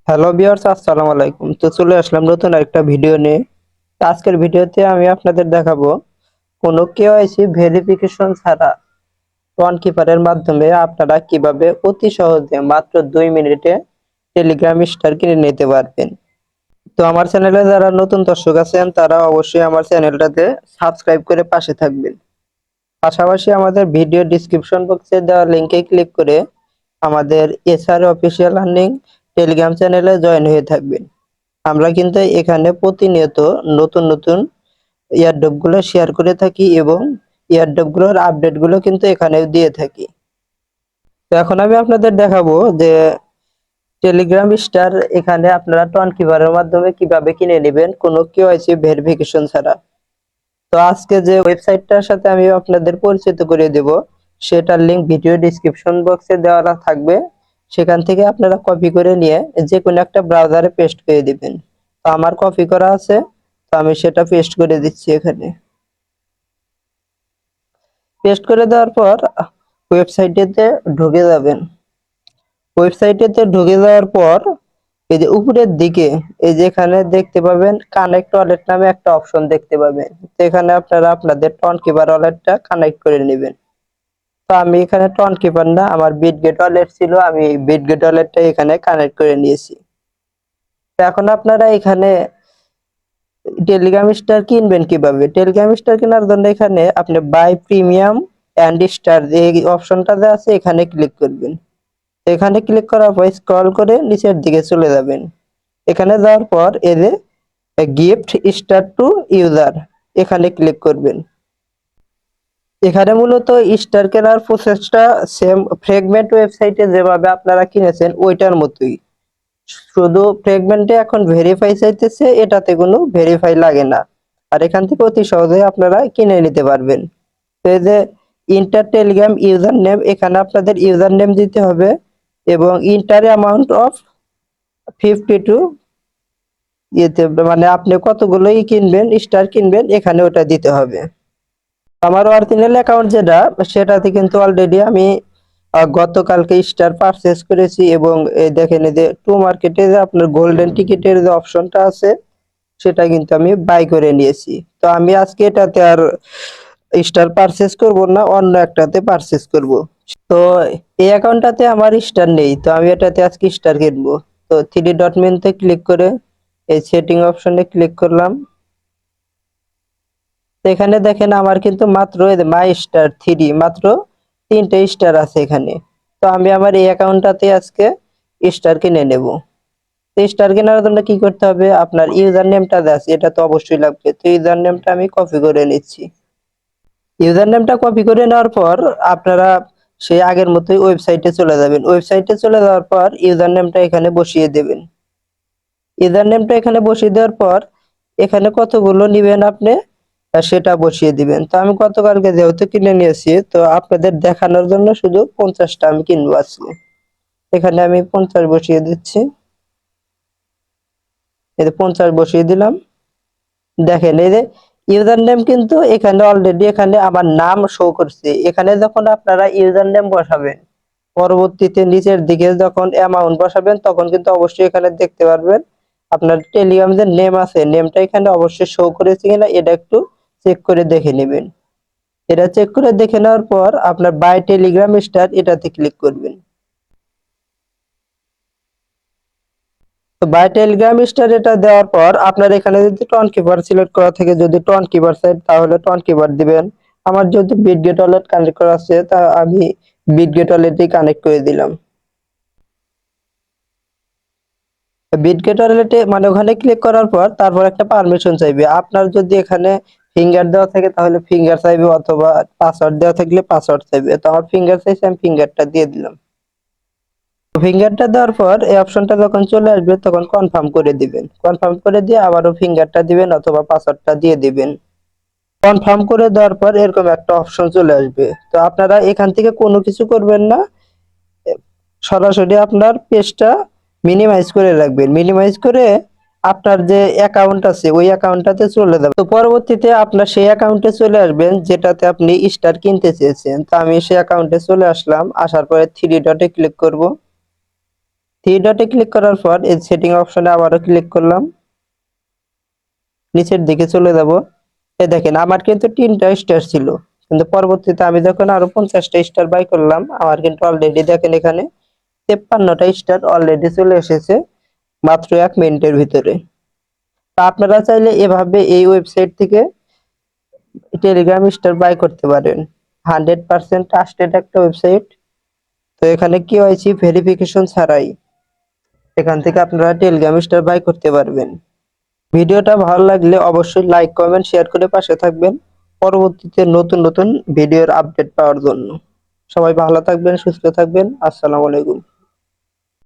Hello viewers, আসসালামু আলাইকুম। তো চলে আসলাম নতুন একটা ভিডিও নিয়ে। তো আজকের ভিডিওতে আমি আপনাদের দেখাবো কোনো কেওয়াইসি ভেরিফিকেশন ছাড়া ওয়ান কিপারের মাধ্যমে আপনারা কিভাবে অতি সহজে মাত্র 2 মিনিটে টেলিগ্রাম স্টার কিনে নিতে পারবেন। তো আমার চ্যানেলে যারা নতুন দর্শক আছেন তারা অবশ্যই আমার চ্যানেলটাতে সাবস্ক্রাইব করে পাশে থাকবেন। পাশাপাশি আমাদের ভিডিও ডিসক্রিপশন বক্সে দেওয়া লিংকে ক্লিক করে আমাদের এসআর অফিসিয়াল আর্নিং টেলিগ্রাম চ্যানেলে জয়েন হয়ে থাকবেন। আমরা কিন্তু এখানে প্রতিনিয়ত নতুন নতুন এয়ারড্রপ গুলো শেয়ার করে থাকি এবং এয়ারড্রপ গুলোর আপডেট গুলো কিন্তু এখানে দিয়ে থাকি। তো এখন আমি আপনাদের দেখাবো যে টেলিগ্রাম স্টার এখানে আপনারা টন কিপারের মাধ্যমে কিভাবে কিনে নেবেন কোনো কেওয়াইসি ভেরিফিকেশন ছাড়া। তো আজকে যে ওয়েবসাইটটার সাথে আমি আপনাদের পরিচিত করে দেব সেটার লিংক ভিডিও ডিসক্রিপশন বক্সে দেওয়া থাকবে। সেখান থেকে আপনারা কপি করে নিয়ে যে কোনো একটা ব্রাউজারে পেস্ট করে দিবেন। তো আমার কপি করা আছে, তো আমি সেটা পেস্ট করে দিচ্ছি এখানে। পেস্ট করে দেওয়ার পর ওয়েবসাইটেতে ঢুকে যাবেন। ওয়েবসাইটেতে ঢুকে যাওয়ার পর এই যে উপরের দিকে এই যে এখানে দেখতে পাবেন কানেক্ট ওয়ালেট নামে একটা অপশন দেখতে পাবেন। তো এখানে আপনারা আপনাদের টন কিপার ওয়ালেটটা কানেক্ট করে নেবেন। তো আমি এখানে টন কিপার না, আমার বিটগেট ওয়ালেট ছিল, আমি বিটগেট ওয়ালেটটা এখানে কানেক্ট করে নিয়েছি। তো এখন আপনারা এখানে টেলিগ্রাম স্টার কিনবেন কিভাবে? টেলিগ্রাম স্টার কেনার জন্য এখানে আপনি বাই প্রিমিয়াম এন্ড স্টার এই অপশনটাতে আছে, এখানে ক্লিক করবেন। এখানে ক্লিক করার পর স্ক্রল করে নিচের দিকে চলে যাবেন। এখানে যাওয়ার পর এই যে গিফট স্টার টু ইউজার এখানে ক্লিক করবেন। এখানে মূলত স্টার কেনার প্রসেসটা সেম ফ্রেগমেন্ট ওয়েবসাইটে যেভাবে আপনারা কিনেছেন ওইটার মতোই, শুধু ফ্রেগমেন্টে এখন ভেরিফাই চাইতেছে, এটাতে কোনো ভেরিফাই লাগে না। আর এখান থেকে অতি সহজে আপনারা কিনে নিতে পারবেন। তো এই যে ইন্টার টেলিগ্রাম ইউজার নেম, এখানে আপনাদের ইউজার নেম দিতে হবে এবং ইন্টার অ্যামাউন্ট অফ 52 ইয়েতে, মানে আপনি কতগুলোই কিনবেন স্টার কিনবেন এখানে ওটা দিতে হবে। আমার অরিজিনাল অ্যাকাউন্ট যেটা, সেটাতে কিন্তু অলরেডি আমি গতকালকে স্টার পারচেজ করেছি এবং এই দেখেন এই যে টু মার্কেটে যে আপনার গোল্ডেন টিকেটের যে অপশনটা আছে সেটা কিন্তু আমি বাই করে নিয়েছি। তো আমি আজকে এটাতে আর স্টার পারচেজ করব না, অন্য একটাতে পারচেজ করব। তো এই অ্যাকাউন্টটাতে আমার স্টার নেই, তো আমি এটাতে আজকে স্টার কিনবো। তো থ্রি ডট মেনুতে ক্লিক করে এই সেটিং অপশনে ক্লিক করলাম। তো এখানে দেখেন আমার কিন্তু মাত্র মাই স্টার থ্রি, মাত্র 3টে স্টার আছে এখানে। তো আমি আমার এই অ্যাকাউন্টটাতে আজকে স্টার কিনে নেব। তো স্টার কেনার জন্য কি করতে হবে, আপনার ইউজার নেমটা আছে এটা তো অবশ্যই লাগবে। তো ইউজার নেমটা আমি কপি করে নিচ্ছি। ইউজার নেমটা কপি করে নেওয়ার পর আপনারা সেই আগের মতোই ওয়েবসাইটে চলে যাবেন। ওয়েবসাইটে চলে যাওয়ার পর ইউজার নেমটা এখানে বসিয়ে দেবেন। ইউজার নেমটা এখানে বসিয়ে দেওয়ার পর এখানে কতগুলো নিবেন আপনি সেটা বসিয়ে দিবেন। তো আমি গতকালকে যেহেতু কিনে নিয়েছি, তো আপনাদের দেখানোর জন্য শুধু 50টা আমি কিনবো আজকে। এখানে আমি 50 বসিয়ে দিচ্ছি। এই যে 50 বসিয়ে দিলাম। দেখেন এই যে ইউজার নেম কিন্তু এখানে অলরেডি এখানে আমার নাম শো করছে। এখানে যখন আপনারা ইউজার নেম বসাবেন, পরবর্তীতে নিচের দিকে যখন অ্যামাউন্ট বসাবেন তখন কিন্তু অবশ্যই এখানে দেখতে পারবেন আপনার টেলিগ্রাম যে নেম আছে নেমটা এখানে অবশ্যই শো করেছে কিনা, এটা একটু চেক করে দেখে নেবেন। এটা চেক করে দেখে নেওয়ার পর আপনার বাই টেলিগ্রাম স্টার এটাতে ক্লিক করবেন। তো বাই টেলিগ্রাম স্টার এটা দেওয়ার পর আপনার এখানে যদি টন কিপার সিলেক্ট করা থাকে, যদি টন কিপার চাই তাহলে টন কিপার দিবেন। আমার যেহেতু বিটগেট ওয়ালেট কানেক্ট করা আছে তা আমি বিটগেট ওয়ালেটই কানেক্ট করে দিলাম। বিটগেট ওয়ালেটে মানে ওখানে ক্লিক করার পর তারপর একটা পারমিশন চাইবে। আপনার যদি এখানে ফিঙ্গার দেওয়া থাকে তাহলে ফিঙ্গার চাইবে, অথবা পাসওয়ার্ড দেওয়া থাকলে পাসওয়ার্ড চাইবে। তো আমার ফিঙ্গার চাইছে, আমি ফিঙ্গারটা দিয়ে দিলাম। ফিঙ্গারটা দেওয়ার পর এই অপশনটা যখন চলে আসবে তখন কনফার্ম করে দিবেন। কনফার্ম করে দিয়ে আবারও ফিঙ্গারটা দিবেন অথবা পাসওয়ার্ডটা দিয়ে দিবেন। কনফার্ম করে দেওয়ার পর এরকম একটা অপশন চলে আসবে। তো আপনারা এখান থেকে কোনো কিছু করবেন না, সরাসরি আপনার পেজটা মিনিমাইজ করে রাখবেন। মিনিমাইজ করে আপনার যে অ্যাকাউন্ট আছে ওই অ্যাকাউন্টটাতে চলে যাবেন। তো পরবর্তীতে আপনার সেই অ্যাকাউন্টে চলে আসবেন যেটাতে আপনি স্টার কিনতে চেয়েছেন। তো আমি সেই অ্যাকাউন্টে চলে আসলাম, আসার পরে থ্রি ডটে ক্লিক করব। থ্রি ডটে ক্লিক করার পর এই সেটিং অপশনে আবারও ক্লিক করলাম, নিচের দিকে চলে যাব। দেখেন আমার কিন্তু 3টা স্টার ছিল, কিন্তু পরবর্তীতে আমি যখন আরো 50টা স্টার বাই করলাম, আমার কিন্তু অলরেডি দেখেন এখানে 53টা স্টার অলরেডি চলে এসেছে মাত্র 1 মিনিটের ভিতরে। তা আপনারা চাইলে এভাবে এই ওয়েবসাইট থেকে টেলিগ্রাম স্টার বাই করতে পারেন। 100% ট্রাস্টেড একটা ওয়েবসাইট। তো এখানে কেওয়াইসি ভেরিফিকেশন ছাড়াই এখান থেকে আপনারা টেলিগ্রাম স্টার বাই করতে পারবেন। ভিডিওটা ভালো লাগলে অবশ্যই লাইক, কমেন্ট, শেয়ার করে পাশে থাকবেন পরবর্তীতে নতুন নতুন ভিডিওর আপডেট পাওয়ার জন্য। সবাই ভালো থাকবেন, সুস্থ থাকবেন। আসসালামু আলাইকুম।